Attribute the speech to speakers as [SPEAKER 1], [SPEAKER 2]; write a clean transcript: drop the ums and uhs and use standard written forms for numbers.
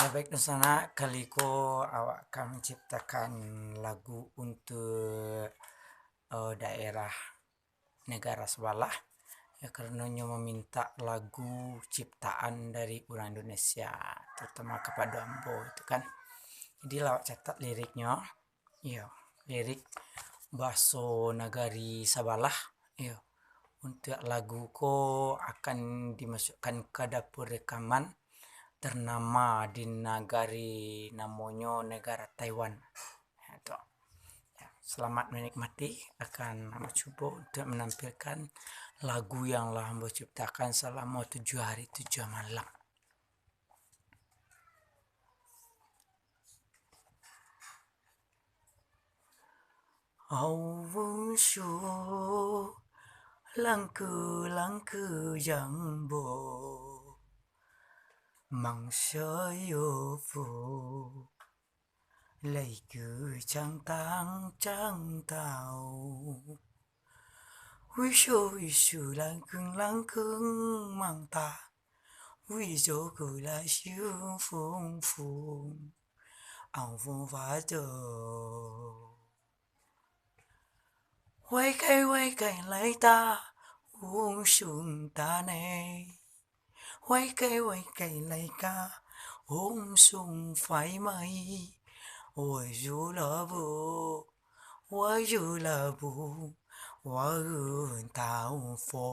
[SPEAKER 1] Baik Nusana, kaliku awak akan menciptakan lagu untuk daerah negara sebelah. Ya karenanya meminta lagu ciptaan dari orang Indonesia, terutama kepada Ambo itu kan. Jadi lawak catat liriknya, ya lirik bahasa nagari sebelah, ya. Untuk lagu ko akan dimasukkan ke dapur rekaman ternama di negari namanya negara Taiwan. Itu. Ya, selamat menikmati. Akan mencoba untuk menampilkan lagu yang lah Hamba ciptakan selama 7 hari 7 malam. Awun shu langku langku jambo mang yo fu lấy cứ chẳng tăng chẳng tao huy shu lang cưng mang ta huy dỗ cứ là siêu phong phong ông phong phá chờ quay cây lấy ta uống sung ta này quay cây lấy ca uống sung phải mây ôi dù là bù ôi dù là bù ôi tao phò